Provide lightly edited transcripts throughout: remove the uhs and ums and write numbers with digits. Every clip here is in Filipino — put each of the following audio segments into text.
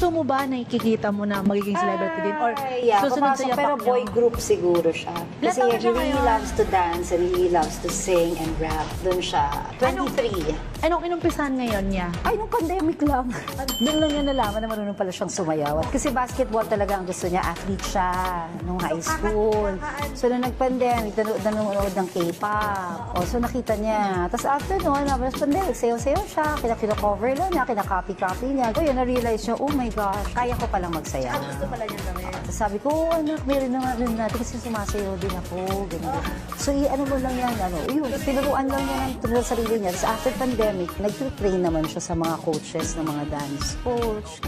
Gusto mo ba nakikita mo na magiging celebrity din? Or yeah, susunod sa papasok, pero yapak boy niyo? group siguro siya. Kasi Ilan taon he siya really ngayon? loves to dance and he loves to sing and rap. Doon siya. 23. Anong inumpisahan ngayon niya? Ay, nung pandemic lang. Doon lang niya nalaman na marunong pala siyang sumayaw. At kasi basketball talaga ang gusto niya. Athlete siya nung high school. So, nung nag-pandemic, nanonood ng K-pop. O, so nakita niya. Tapos after noon, tapos pandemic, sayo-sayo siya. Kina-cover lang niya, kina-copy-copy niya. So, yun, na-realize niya, oh my gosh, kaya ko palang magsayaw. Gusto pala niya gawin. Tapos sabi ko, oh, anak, meron na nga rin natin kasi sumasayaw din ako. Ganyan. So, ano mo lang yan, yun, tinuruan lang niya ng sarili niya. Tapos after pandemic, nag-train naman siya sa mga coaches, ng mga dance coach.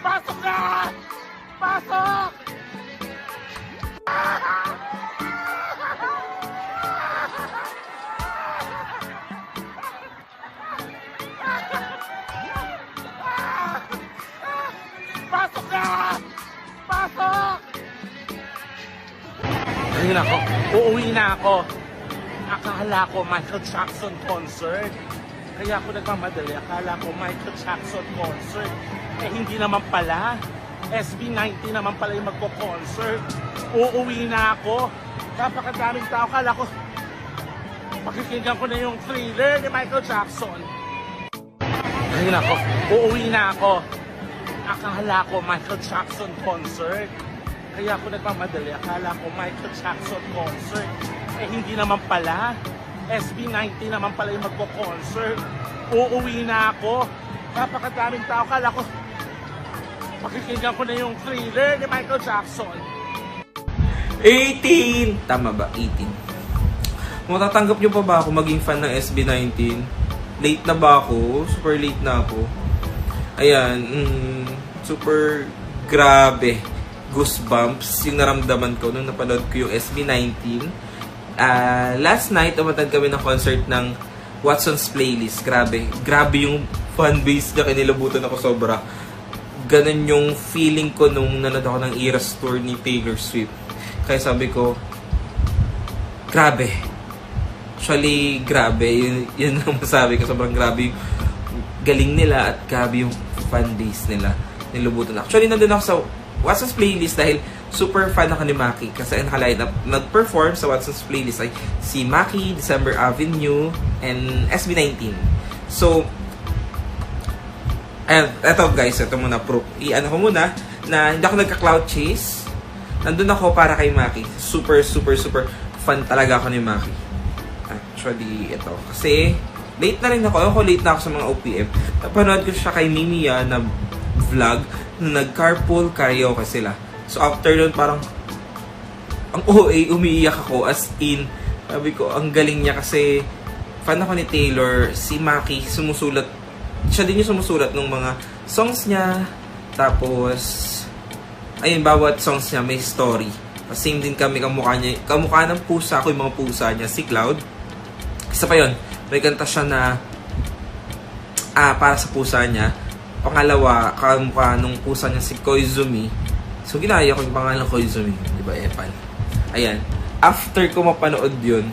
Pasok na! Pasok! Pasok na! Pasok! Ayun ako. Uuwi na ako. Akala ko Michael Jackson concert. Kaya ako nagmamadali. Akala ko Michael Jackson concert. Eh hindi naman pala. SB19 naman pala yung magko-concert. Uuwi na ako. Napakadaming tao. Akala ko pakikinggan ko na yung Thriller ni Michael Jackson. Ayun ako. Uuwi na ako. Akala ko Michael Jackson concert. Kaya ako nagmamadali. Akala ko Michael Jackson concert. Eh hindi naman pala. SB19 naman pala yung magko-concert. Uuwi na ako. Napakadaming tao. Akala ko pakikinggan ko na yung Thriller ni Michael Jackson. 18! Tama ba? 18. Matatanggap niyo pa ba ako maging fan ng SB19? Late na ba ako? Super late na ako. Ayan, super grabe. Goosebumps yung naramdaman ko nung napanood ko yung SB19. Last night, umatad kami ng concert ng Watson's Playlist. Grabe. Grabe yung fanbase niya. Kinilabutan ako sobra. Ganun yung feeling ko nung nanood ako ng Eras Tour ni Taylor Swift. Kaya sabi ko, grabe. Actually, grabe. Yun ang masabi ko. Sobrang grabe yung galing nila at grabe yung fanbase nila. Nilubutan ako. Actually, nandun ako sa Watson's Playlist dahil super fan ako ni Maki. Kasi ang naka-line up, nag-perform sa Watson's Playlist ay si Maki, December Avenue, and SB19. So, eto guys, ito muna proof. I-ano ko muna na hindi ako nagka-cloud chase. Nandun ako para kay Maki. Super, super, super fan talaga ako ni Maki. Actually, ito. Kasi, late na rin ako. Ako late na ako sa mga OPM. Napanood ko siya kay Mimiya na vlog na nag-carpool karaoke sila. So, after nun, parang ang OA, umiiyak ako. As in, sabi ko, ang galing niya kasi fan ako ni Taylor. Si Maki, sumusulat. Siya din yung sumusulat ng mga songs niya. Tapos, ayun, bawat songs niya may story. Same din kami, kamukha niya. Kamukha ng pusa ko, yung mga pusa niya, si Cloud. Isa pa yun, may kanta siya na para sa pusa niya. Pangalawa, kamukha nung pusa niya si Koizumi. So, ginaya ko yung pangalan Koizumi. Diba, Epan? Ayan. After ko mapanood yun,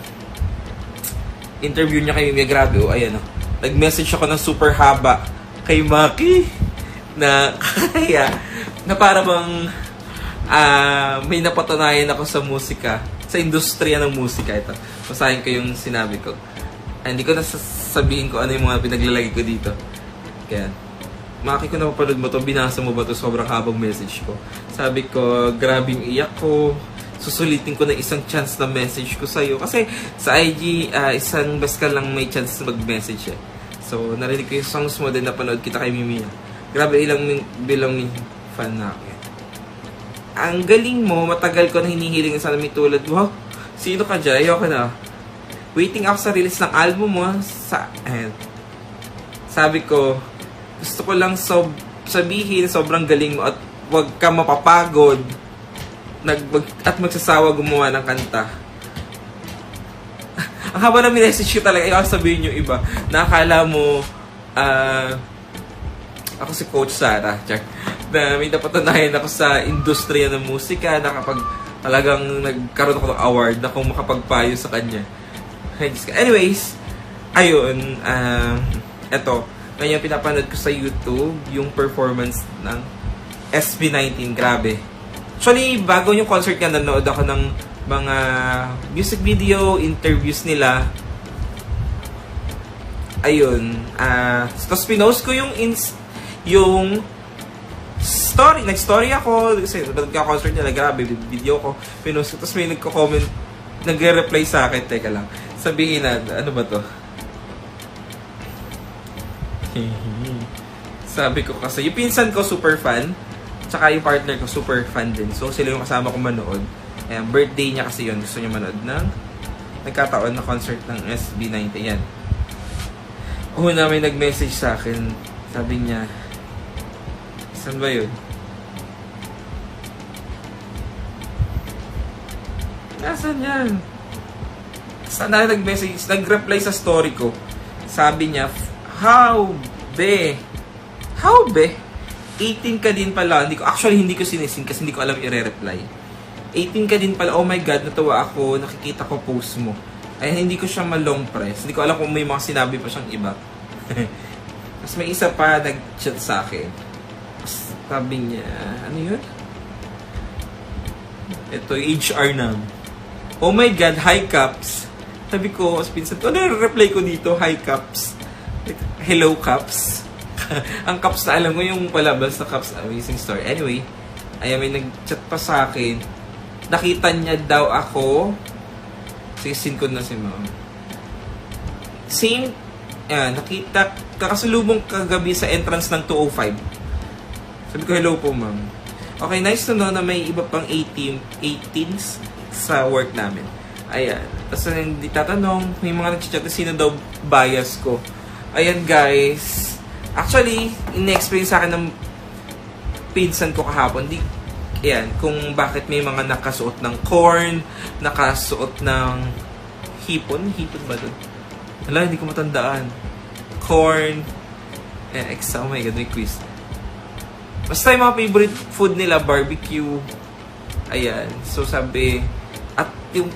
interview niya kay Mimi, grabe, ayan, nag-message ako ng super haba kay Maki na kaya na para bang may napatunayan ako sa musika, sa industriya ng musika. Ito, basahin ko yung sinabi ko. Hindi ko na sasabihin ko ano yung mga pinaglalagay ko dito. Kaya, Maki, ko napapanood mo to, binasa mo ba to? Sobrang habang message ko. Sabi ko, grabe yung iyak ko. Susulitin ko na isang chance na message ko sa'yo. Kasi sa IG, isang bes ka lang may chance na mag-message eh. So, narinig ko yung songs mo din, napanood kita kay Mimiya. Grabe, bilang fan na ako. Ang galing mo, matagal ko na hinihiling sa may tulad. Wow, sino ka dyan? Ayoko na. Waiting ako sa release ng album mo. Sabi ko, gusto ko lang sabihin, sobrang galing mo at wag ka mapapagod, at magsasawa gumawa ng kanta. Ang haba ng message ko talaga, ayaw sabihin yung iba, na akala mo, ako si Coach Sarah, check, na may napatunayan ako sa industriya ng musika, na kapag talagang nagkaroon ako ng award na kung makapagpayo sa kanya. Anyways, ayun, eto, ngayon pinapanood ko sa YouTube yung performance ng SB19, grabe. Actually, bago yung concert nga, nanood ako ng mga music video, interviews nila. Ayun, tapos pinost ko yung story, nag-story ako, kasi nagka-concert nila, grabe, video ko, pinost ko, tapos may nagko-comment, nagre-reply sa akin, teka lang, sabihin na, ano ba to? Sabi ko kasi, yung pinsan ko super fan, tsaka yung partner ko super fan din, so sila yung kasama ko manood. Ayan, birthday niya kasi yun, gusto niya manood ng nagkataon na concert ng SB19, yan. Una may nag-message sa akin, sabi niya, saan ba yun? Nasaan yan? Saan na nag-message? Nag-reply sa story ko. Sabi niya, How be? 18 ka din pala. Hindi ko sinisin kasi hindi ko alam i-reply. 18 ka din pala. Oh my God, natawa ako. Nakikita ko post mo. Ay, hindi ko siya ma-long press. Hindi ko alam kung may mga sinabi pa siyang iba. Tapos may isa pa nag-chat sa akin. Sabi niya, ano yun? Ito, HR na. Oh my God, hi Caps. Sabi ko, pinsan, ano reply ko dito? Hi Caps. Hello Caps. Ang Caps na alam ko yung palabas na Caps Amazing Story. Anyway, ay may nag-chat pa sa akin. Nakita niya daw ako. Sisin ko na si ma'am. Same, nakita, kakasalubong kagabi sa entrance ng 205. Sabi ko, hello po ma'am. Okay, nice to know na may iba pang 18s sa work namin. Ayan. Tapos hindi tatanong, may mga nag-chat na sino daw bias ko. Ayan guys. Actually, in-explain sa akin ng pinsan ko kahapon. Ayan, kung bakit may mga nakasuot ng corn, nakasuot ng hipon. Hipon ba doon? Wala, hindi ko matandaan. Corn. Oh my God, may quiz. Basta yung mga favorite food nila, barbecue. Ayan. So sabi, at yung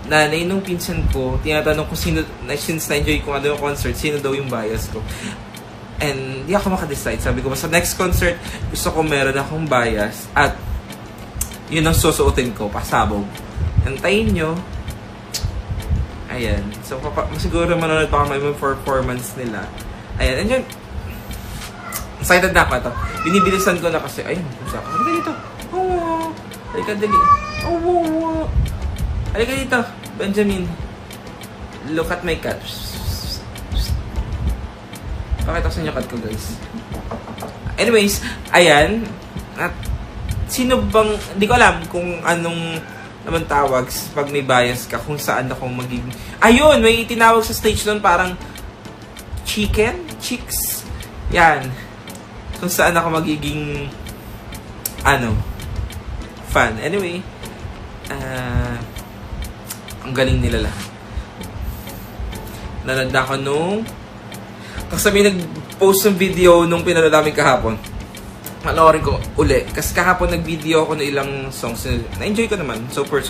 nanay nung pinsan ko, tinatanong ko sino, since na-enjoy ko nga daw yung concert, sino daw yung bias ko. And di ako makadecide. Sabi ko, sa next concert, gusto ko meron akong bias at yun ang susuotin ko, pasabog. Antayin nyo. Ayan. So, siguro manonood pa kami yung performance nila. Ayan. And yun, excited na ako ito. Binibilisan ko na kasi, ayun, gusto ako. Halika dito. Oh, halika dali. Oh, halika dito, Benjamin. Look at my cat. Pakita ko sa inyo cat ko, guys. Anyways, ayan. At sino bang, hindi ko alam kung anong naman tawag pag may bias ka, kung saan ako magiging... Ayun, may tinawag sa stage doon parang chicks. Yan. Kung saan ako magiging fan. Anyway, ang galing nila lahat. Nanood ako nung kasi may nag-post ng video nung pinanood namin kahapon. Panoorin ko uli. Kasi kahapon nag-video ako ng ilang songs na enjoy ko naman. Super.